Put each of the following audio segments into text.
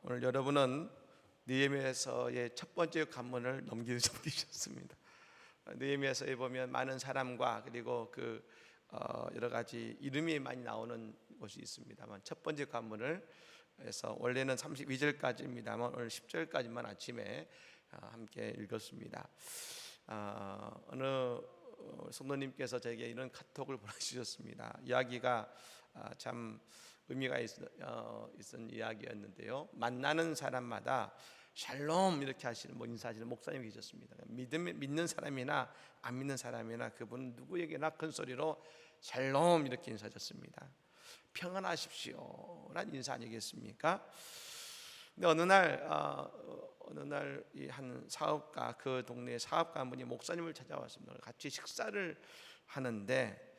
오늘 여러분은 느헤미야서의 첫 번째 관문을 넘기셨습니다. 느헤미야서에 보면 많은 사람과 그리고 여러 가지 이름이 많이 나오는 곳이 있습니다만, 첫 번째 관문을 해서 원래는 32절까지입니다만 오늘 10절까지만 아침에 함께 읽었습니다. 어느 성도님께서 저에게 이런 카톡을 보내주셨습니다. 이야기가 참 의미가 있은 이야기였는데요. 만나는 사람마다 샬롬 이렇게 하시는 인사하시는 목사님이 계셨습니다. 믿는 사람이나 안 믿는 사람이나 그분 누구에게나 큰 소리로 샬롬 이렇게 인사하셨습니다. 평안하십시오 라는 인사 아니겠습니까? 근데 어느 날 이 한 사업가, 그 동네 사업가 한 분이 목사님을 찾아왔습니다. 같이 식사를 하는데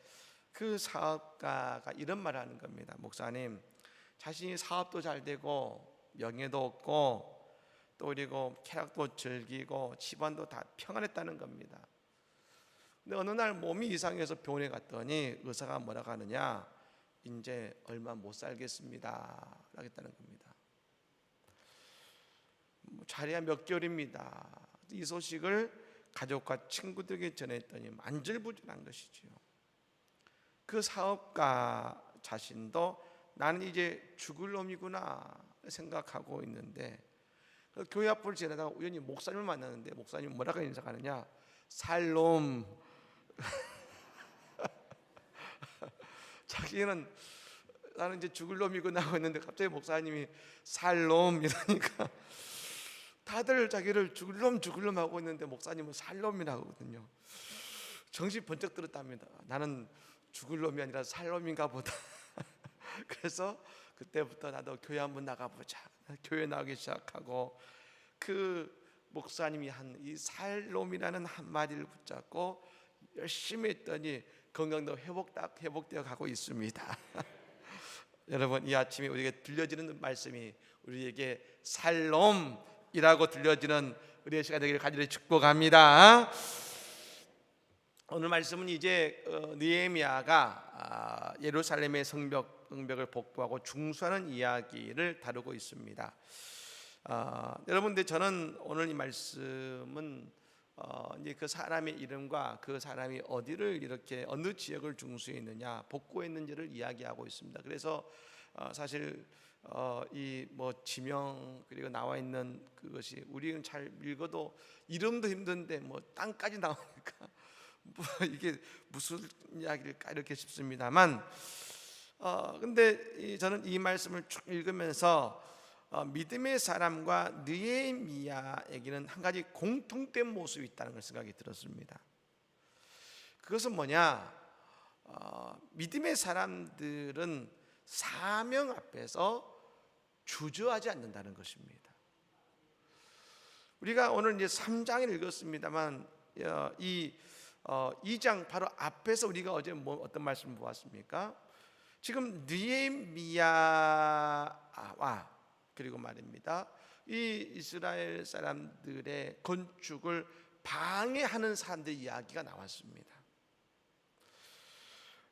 그 사업가가 이런 말을 하는 겁니다. 목사님, 자신이 사업도 잘 되고 명예도 얻고 또 그리고 쾌락도 즐기고 집안도 다 평안했다는 겁니다. 근데 어느 날 몸이 이상해서 병원에 갔더니 의사가 뭐라고 하느냐, 이제 얼마 못 살겠습니다 하겠다는 겁니다. 자리야 몇 개월입니다. 이 소식을 가족과 친구들에게 전했더니 안절부절한 것이지요. 그 사업가 자신도 나는 이제 죽을 놈이구나 생각하고 있는데, 교회 앞을 지나다가 우연히 목사님을 만났는데 목사님이 뭐라고 인사하느냐, 살롬. 자기는 나는 이제 죽을 놈이구나 하고 있는데 갑자기 목사님이 살롬 이러니까 다들 자기를 죽을 놈 하고 있는데 목사님은 살롬이라고 하거든요. 정신 번쩍 들었답니다. 나는 죽을 놈이 아니라 살 놈인가 보다. 그래서 그때부터 나도 교회 한번 나가보자. 교회 나가기 시작하고 그 목사님이 한 이 살놈이라는 한마디를 붙잡고 열심히 했더니 건강도 회복되어 가고 있습니다. 여러분, 이 아침에 우리에게 들려지는 말씀이 우리에게 살놈이라고 들려지는 우리의 시간 되기를 간절히 축복합니다. 오늘 말씀은 이제 느헤미야가 예루살렘의 성벽을 복구하고 중수하는 이야기를 다루고 있습니다. 여러분들, 저는 오늘 이 말씀은 이제 그 사람의 이름과 그 사람이 어디를 이렇게 어느 지역을 중수했느냐, 복구했는지를 이야기하고 있습니다. 그래서 사실 이 지명 그리고 나와 있는 그것이 우리는 잘 읽어도 이름도 힘든데 땅까지 나오니까 이게 무슨 이야기일까 이렇게 싶습니다만, 근데 저는 이 말씀을 쭉 읽으면서 믿음의 사람과 느헤미야에게는 한 가지 공통된 모습이 있다는 걸 생각이 들었습니다. 그것은 뭐냐, 믿음의 사람들은 사명 앞에서 주저하지 않는다는 것입니다. 우리가 오늘 이제 3장을 읽었습니다만 이 2장 바로 앞에서 우리가 어제 어떤 말씀을 보았습니까? 지금 느헤미야와 그리고 말입니다, 이 이스라엘 사람들의 건축을 방해하는 사람들의 이야기가 나왔습니다.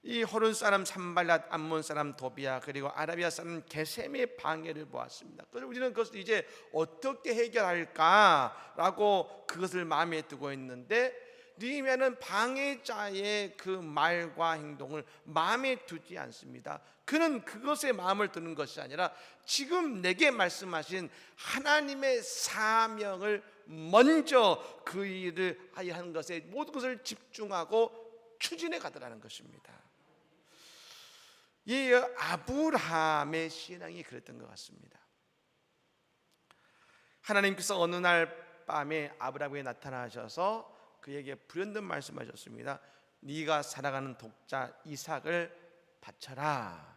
이 호른 사람 산발랏, 암몬 사람 도비야, 그리고 아라비아 사람 게셈의 방해를 보았습니다. 그래서 우리는 그것을 이제 어떻게 해결할까라고 그것을 마음에 두고 있는데, 느헤미야는 방해자의 그 말과 행동을 마음에 두지 않습니다. 그는 그것에 마음을 두는 것이 아니라 지금 내게 말씀하신 하나님의 사명을 먼저 그 일을 하여 하는 것에 모든 것을 집중하고 추진해 가더라는 것입니다. 이 아브라함의 신앙이 그랬던 것 같습니다. 하나님께서 어느 날 밤에 아브라함에게 나타나셔서 그에게 불현듯 말씀하셨습니다. 네가 사랑하는 독자 이삭을 바쳐라.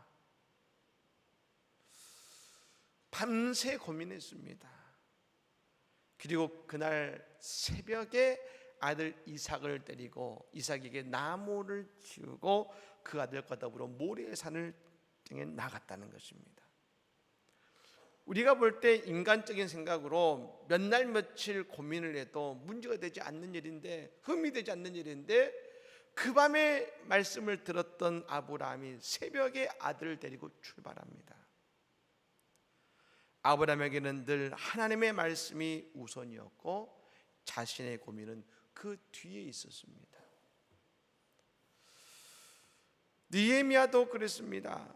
밤새 고민했습니다. 그리고 그날 새벽에 아들 이삭을 데리고 이삭에게 나무를 지우고 그 아들과 더불어 모리아산을 향해 나갔다는 것입니다. 우리가 볼 때 인간적인 생각으로 몇 날 며칠 고민을 해도 문제가 되지 않는 일인데, 흠이 되지 않는 일인데, 그 밤에 말씀을 들었던 아브라함이 새벽에 아들을 데리고 출발합니다. 아브라함에게는 늘 하나님의 말씀이 우선이었고 자신의 고민은 그 뒤에 있었습니다. 느헤미야도 그랬습니다.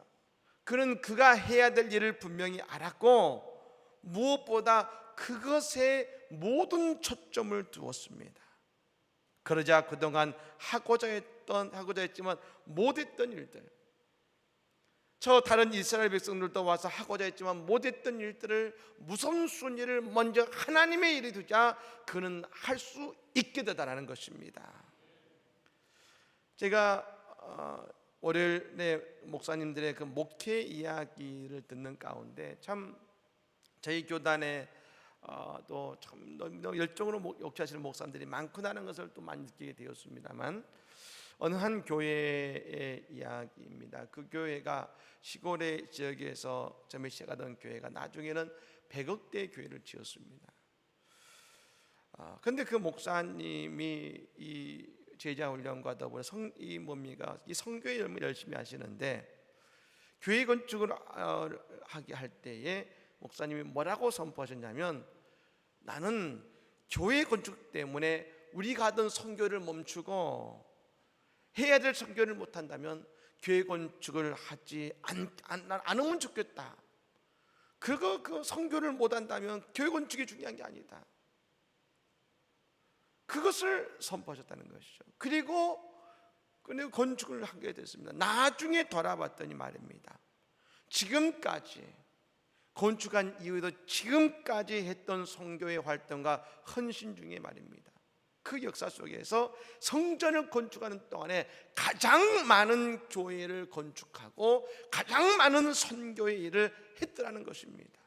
그는 그가 해야 될 일을 분명히 알았고 무엇보다 그것에 모든 초점을 두었습니다. 그러자 그동안 하고자 했지만 못했던 일들, 저 다른 이스라엘 백성들도 와서 하고자 했지만 못했던 일들을 우선순위를 먼저 하나님의 일에 두자 그는 할 수 있게 되다라는 것입니다. 제가 월요일에 목사님들의 그 목회 이야기를 듣는 가운데 참 저희 교단에 또 참 너무 열정으로 목회하시는 목사님들이 많구나는 것을 또 많이 느끼게 되었습니다만, 어느 한 교회의 이야기입니다. 그 교회가 시골의 지역에서 처음에 시작하던 교회가 나중에는 100억대 교회를 지었습니다. 그런데 그 목사님이 이 제자 훈련과 더불어 이 성교회 열심히 하시는데, 교회 건축을 하게 할 때에 목사님이 뭐라고 선포하셨냐면, 나는 교회 건축 때문에 우리가 하던 선교를 멈추고 해야 될 선교를 못한다면 교회 건축을 하지 않으면 좋겠다. 그 선교를 못한다면 교회 건축이 중요한 게 아니다. 그것을 선포하셨다는 것이죠. 그리고 건축을 하게 됐습니다. 나중에 돌아봤더니 말입니다, 지금까지 건축한 이후에도 지금까지 했던 선교의 활동과 헌신 중에 말입니다, 그 역사 속에서 성전을 건축하는 동안에 가장 많은 교회를 건축하고 가장 많은 선교의 일을 했더라는 것입니다.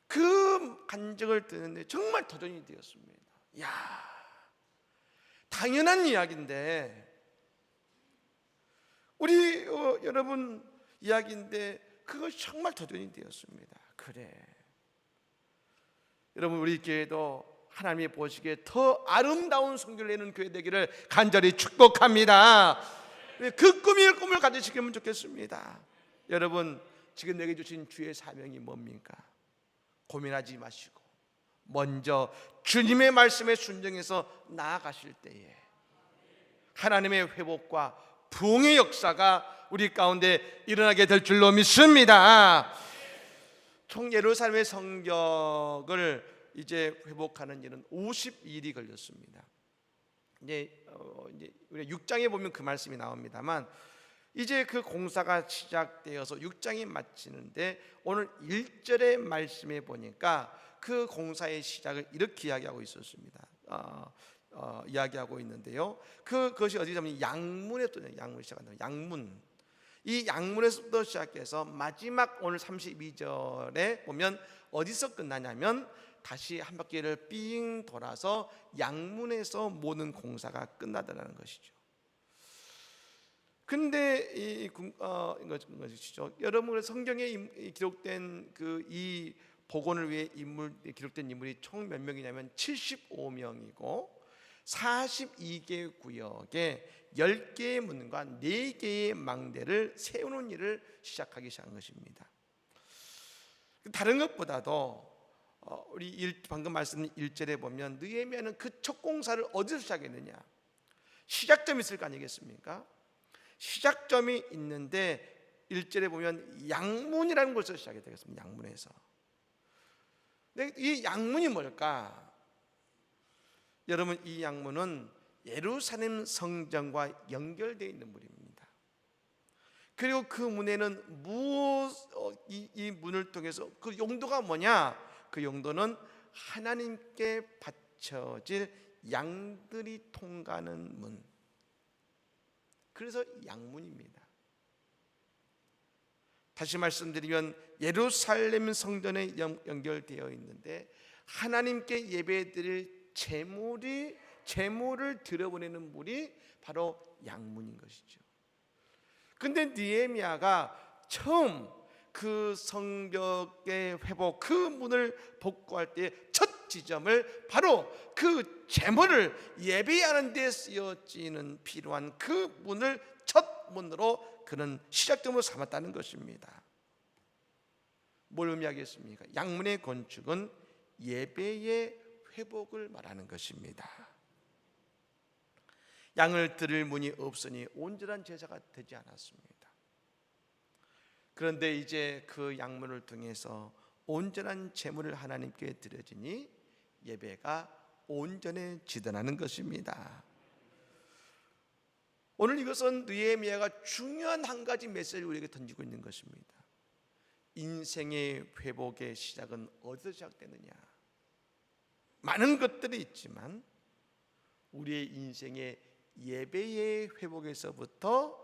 그 간증을 듣는데 정말 도전이 되었습니다. 당연한 이야기인데, 우리 여러분 이야기인데 그것이 정말 도전이 되었습니다. 그래, 여러분 우리 교회도 하나님이 보시기에 더 아름다운 선교를 내는 교회 되기를 간절히 축복합니다. 그 꿈을 가지시면 좋겠습니다. 여러분, 지금 내게 주신 주의 사명이 뭡니까? 고민하지 마시고 먼저 주님의 말씀에 순종해서 나아가실 때에 하나님의 회복과 부흥의 역사가 우리 가운데 일어나게 될 줄로 믿습니다. 총 예루살렘의 성벽을 이제 회복하는 일은 50일이 걸렸습니다. 이제 우리 6장에 보면 그 말씀이 나옵니다만, 이제 그 공사가 시작되어서 6장이 마치는데 오늘 1절의 말씀에 보니까 그 공사의 시작을 이렇게 이야기하고 있었습니다. 이야기하고 있는데요, 그것이 어디냐면 양문에 시작한다. 이 양문에서부터 시작해서 마지막 오늘 32절에 보면 어디서 끝나냐면 다시 한 바퀴를 삥 돌아서 양문에서 모든 공사가 끝나더라는 것이죠. 근데 이것이죠. 여러분의 성경에 기록된 이 복원을 위해 기록된 인물이 총 몇 명이냐면 75명이고 42개 구역에 10개의 문과 4개의 망대를 세우는 일을 시작한 것입니다. 다른 것보다도 우리 방금 말씀 1절에 보면 느헤미야는 그 첫 공사를 어디서 시작했느냐, 시작점이 있을 거 아니겠습니까? 시작점이 있는데 1절에 보면 양문이라는 곳에서 시작이 되겠습니다. 양문에서. 이 양문이 뭘까? 여러분, 이 양문은 예루살렘 성전과 연결되어 있는 문입니다. 그리고 그 문에는 이 문을 통해서 그 용도가 뭐냐? 그 용도는 하나님께 바쳐질 양들이 통과하는 문, 그래서 양문입니다. 다시 말씀드리면 예루살렘 성전에 연결되어 있는데 하나님께 예배드릴 제물을 들여보내는 문이 바로 양문인 것이죠. 근데 느헤미야가 처음 그 성벽의 회복, 그 문을 복구할 때 첫 지점을 바로 그 제물을 예배하는 데 쓰여지는 필요한 그 문을 첫 문으로 그는 시작점으로 삼았다는 것입니다. 뭘 의미하겠습니까? 양문의 건축은 예배의 회복을 말하는 것입니다. 양을 드릴 문이 없으니 온전한 제사가 되지 않았습니다. 그런데 이제 그 양문을 통해서 온전한 제물을 하나님께 드려지니 예배가 온전해지더라는 것입니다. 오늘 이것은 느헤미야가 중요한 한 가지 메시지를 우리에게 던지고 있는 것입니다. 인생의 회복의 시작은 어디서 시작되느냐? 많은 것들이 있지만 우리의 인생의 예배의 회복에서부터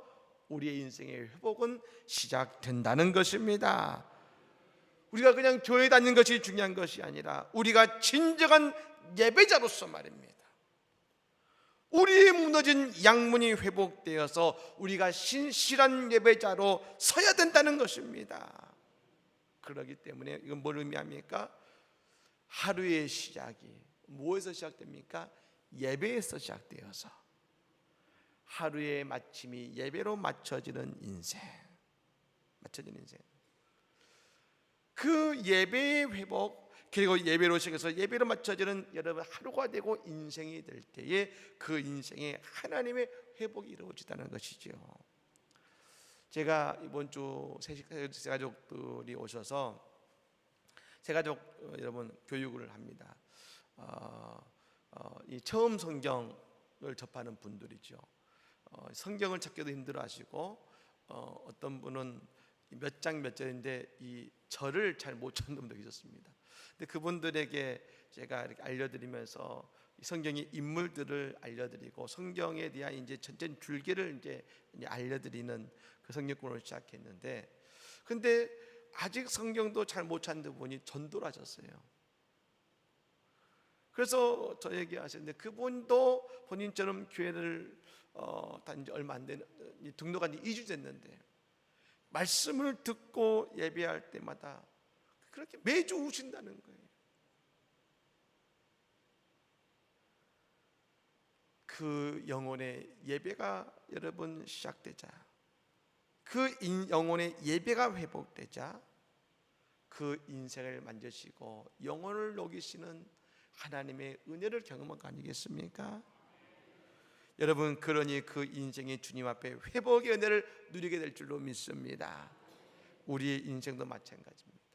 우리의 인생의 회복은 시작된다는 것입니다. 우리가 그냥 교회 다니는 것이 중요한 것이 아니라 우리가 진정한 예배자로서 말입니다. 우리의 무너진 양문이 회복되어서 우리가 신실한 예배자로 서야 된다는 것입니다. 그렇기 때문에 이건 뭘 의미합니까? 하루의 시작이 무엇에서 시작됩니까? 예배에서 시작되어서 하루의 마침이 예배로 맞춰지는 인생, 그 예배의 회복, 그리고 예배로 시작해서 예배로 맞춰지는 여러분 하루가 되고 인생이 될 때에 그 인생에 하나님의 회복이 이루어지다는 것이죠. 제가 이번 주 새가족들이 오셔서 새가족 여러분 교육을 합니다. 이 처음 성경을 접하는 분들이죠. 성경을 찾기도 힘들어하시고 어떤 분은 몇 장 몇 절인데 이 절을 잘 못 찾는 분도 계셨습니다. 근데 그분들에게 제가 이렇게 알려드리면서 성경의 인물들을 알려드리고 성경에 대한 이제 전체 줄기를 이제 알려드리는 그 성경권을 시작했는데, 근데 아직 성경도 잘 못 찾는 분이 전도를 하셨어요. 그래서 저에게 하셨는데 그분도 본인처럼 교회를 다닌 지 얼마 안 된, 등록한 지 2주 됐는데 말씀을 듣고 예배할 때마다 그렇게 매주 우신다는 거예요. 그 영혼의 예배가 여러분 시작되자, 그 영혼의 예배가 회복되자 그 인생을 만드시고 영혼을 녹이시는 하나님의 은혜를 경험한 거 아니겠습니까? 여러분, 그러니 그 인생의 주님 앞에 회복의 은혜를 누리게 될 줄로 믿습니다. 우리의 인생도 마찬가지입니다.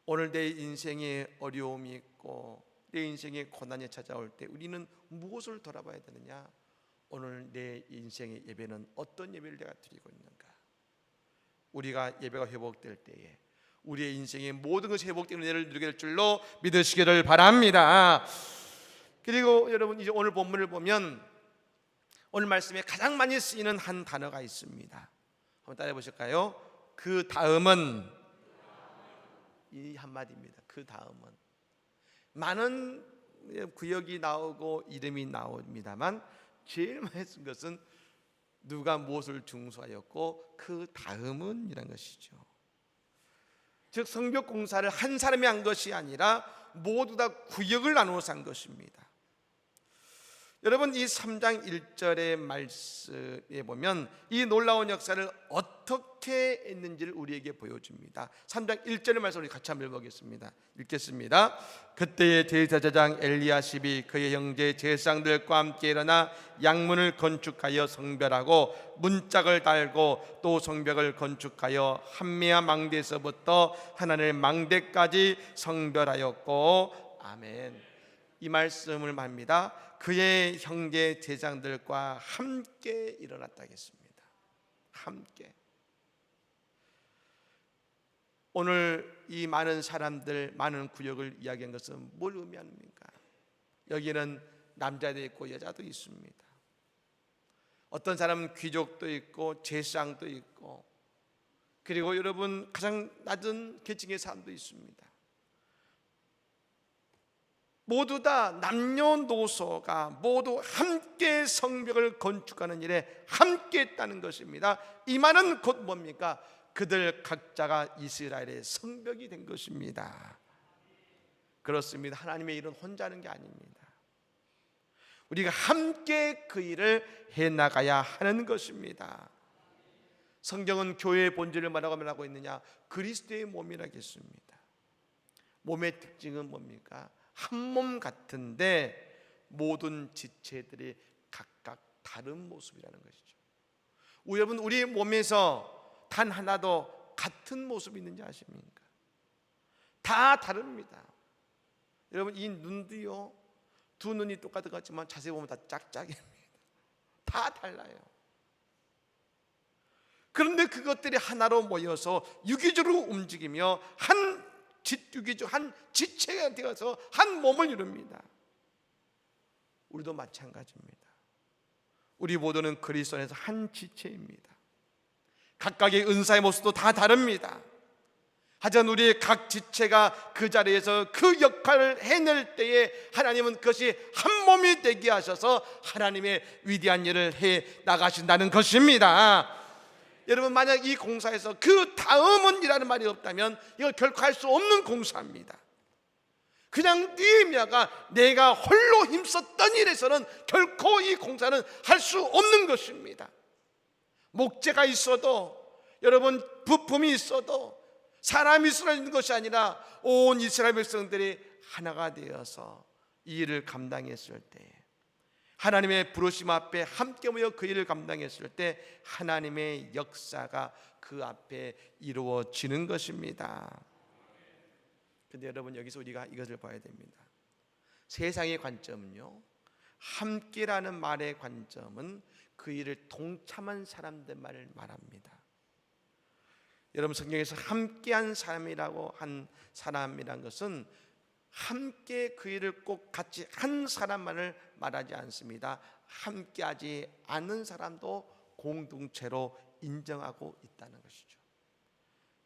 오늘 내 인생에 어려움이 있고 내 인생에 고난이 찾아올 때 우리는 무엇을 돌아봐야 되느냐? 오늘 내 인생의 예배는 어떤 예배를 내가 드리고 있는가? 우리가 예배가 회복될 때에 우리의 인생의 모든 것이 회복되는 은혜를 누리게 될 줄로 믿으시기를 바랍니다. 그리고 여러분, 이제 오늘 본문을 보면 오늘 말씀에 가장 많이 쓰이는 한 단어가 있습니다. 한번 따라해 보실까요? 그 다음은, 이 한마디입니다. 그 다음은. 많은 구역이 나오고 이름이 나옵니다만 제일 많이 쓴 것은 누가 무엇을 중수하였고 그 다음은 이란 것이죠. 즉 성벽 공사를 한 사람이 한 것이 아니라 모두 다 구역을 나누어서 한 것입니다. 여러분, 이 3장 1절의 말씀에 보면 이 놀라운 역사를 어떻게 했는지를 우리에게 보여줍니다. 3장 1절의 말씀을 같이 한번 읽어보겠습니다. 읽겠습니다. 그때의 대제사장 엘리야십이 그의 형제 제사장들과 함께 일어나 양문을 건축하여 성별하고 문짝을 달고 또 성벽을 건축하여 한미야 망대에서부터 하나님 망대까지 성별하였고. 아멘. 이 말씀을 말합니다. 그의 형제 제사장들과 함께 일어났다 하겠습니다. 함께. 오늘 이 많은 사람들, 많은 구역을 이야기한 것은 뭘 의미합니까? 여기는 남자도 있고 여자도 있습니다. 어떤 사람은 귀족도 있고 제사장도 있고, 그리고 여러분 가장 낮은 계층의 사람도 있습니다. 모두 다 남녀노소가 모두 함께 성벽을 건축하는 일에 함께 했다는 것입니다. 이 말은 곧 뭡니까? 그들 각자가 이스라엘의 성벽이 된 것입니다. 그렇습니다. 하나님의 일은 혼자 하는 게 아닙니다. 우리가 함께 그 일을 해나가야 하는 것입니다. 성경은 교회의 본질을 뭐라고 말하고 있느냐? 그리스도의 몸이라겠습니다. 몸의 특징은 뭡니까? 한 몸 같은데 모든 지체들이 각각 다른 모습이라는 것이죠. 여러분, 우리 몸에서 단 하나도 같은 모습이 있는지 아십니까? 다 다릅니다. 여러분, 이 눈도요, 두 눈이 똑같지만 자세히 보면 다 짝짝입니다. 다 달라요. 그런데 그것들이 하나로 모여서 유기적으로 움직이며 한 지체가 되어서 한 몸을 이룹니다. 우리도 마찬가지입니다. 우리 모두는 그리스도 안에서 한 지체입니다. 각각의 은사의 모습도 다 다릅니다. 하지만 우리의 각 지체가 그 자리에서 그 역할을 해낼 때에 하나님은 그것이 한 몸이 되게 하셔서 하나님의 위대한 일을 해 나가신다는 것입니다. 여러분, 만약 이 공사에서 그 다음은 이라는 말이 없다면 이걸 결코 할 수 없는 공사입니다. 그냥 느헤미야가 내가 홀로 힘썼던 일에서는 결코 이 공사는 할 수 없는 것입니다. 목재가 있어도, 여러분, 부품이 있어도, 사람이 쓰러지는 것이 아니라 온 이스라엘 백성들이 하나가 되어서 이 일을 감당했을 때, 하나님의 부르심 앞에 함께 모여 그 일을 감당했을 때 하나님의 역사가 그 앞에 이루어지는 것입니다. 그런데 여러분, 여기서 우리가 이것을 봐야 됩니다. 세상의 관점은요, 함께라는 말의 관점은 그 일을 동참한 사람들만을 말합니다. 여러분, 성경에서 함께한 사람이라고 한 사람이란 것은 함께 그 일을 꼭 같이 한 사람만을 말하지 않습니다. 함께하지 않은 사람도 공동체로 인정하고 있다는 것이죠.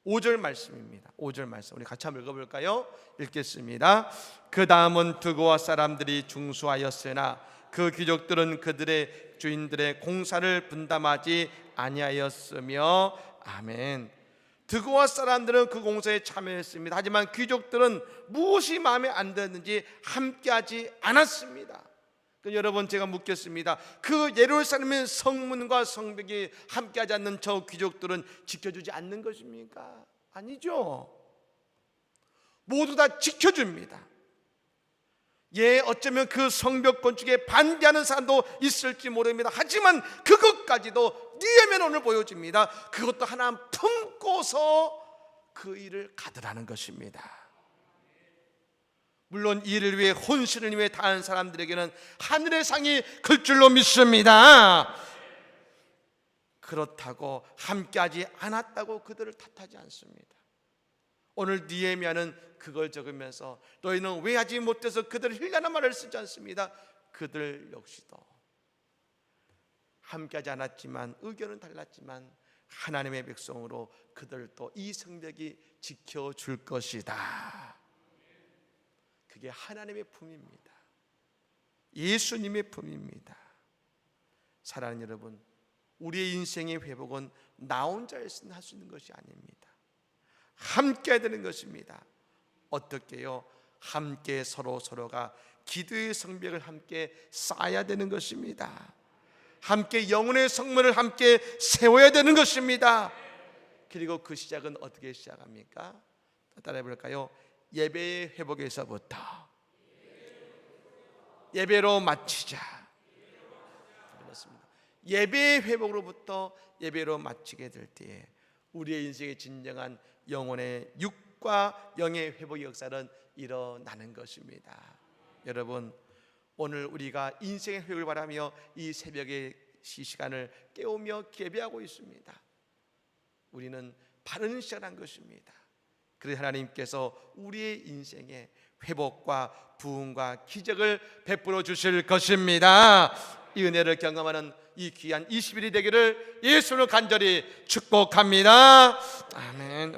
5절 말씀입니다. 5절 말씀 우리 같이 한번 읽어볼까요? 읽겠습니다. 그 다음은 드고아 사람들이 중수하였으나 그 귀족들은 그들의 주인들의 공사를 분담하지 아니하였으며. 아멘. 드고아 사람들은 그 공사에 참여했습니다. 하지만 귀족들은 무엇이 마음에 안 들었는지 함께하지 않았습니다. 여러분, 제가 묻겠습니다. 그 예루살렘의 성문과 성벽이 함께하지 않는 저 귀족들은 지켜주지 않는 것입니까? 아니죠. 모두 다 지켜줍니다. 어쩌면 그 성벽 건축에 반대하는 사람도 있을지 모릅니다. 하지만 그것까지도 느헤미야는 오늘 보여줍니다. 그것도 하나 품고서 그 일을 가더라는 것입니다. 물론 이 일을 위해 혼신을 위해 다한 사람들에게는 하늘의 상이 클 줄로 믿습니다. 그렇다고 함께하지 않았다고 그들을 탓하지 않습니다. 오늘 느헤미야는 그걸 적으면서 너희는 왜 하지 못해서 그들을 힐라는 말을 쓰지 않습니다. 그들 역시도 함께하지 않았지만, 의견은 달랐지만 하나님의 백성으로 그들도 이 성벽이 지켜줄 것이다. 그게 하나님의 품입니다. 예수님의 품입니다. 사랑하는 여러분, 우리의 인생의 회복은 나 혼자서 할 수 있는 것이 아닙니다. 함께 해야 되는 것입니다. 어떻게요? 함께 서로가 기도의 성벽을 함께 쌓아야 되는 것입니다. 함께 영혼의 성문을 함께 세워야 되는 것입니다. 그리고 그 시작은 어떻게 시작합니까? 따라해 볼까요? 예배의 회복에서부터 예배로 마치자. 그렇습니다. 예배의 회복으로부터 예배로 마치게 될 때에 우리의 인생의 진정한 영혼의 육과 영의 회복의 역사는 일어나는 것입니다. 여러분, 오늘 우리가 인생의 회복을 바라며 이 새벽의 시간을 깨우며 예배하고 있습니다. 우리는 바른 시작을 한 것입니다. 그래서 하나님께서 우리의 인생에 회복과 부흥과 기적을 베풀어 주실 것입니다. 이 은혜를 경험하는 이 귀한 20일이 되기를 예수를 간절히 축복합니다. 아멘.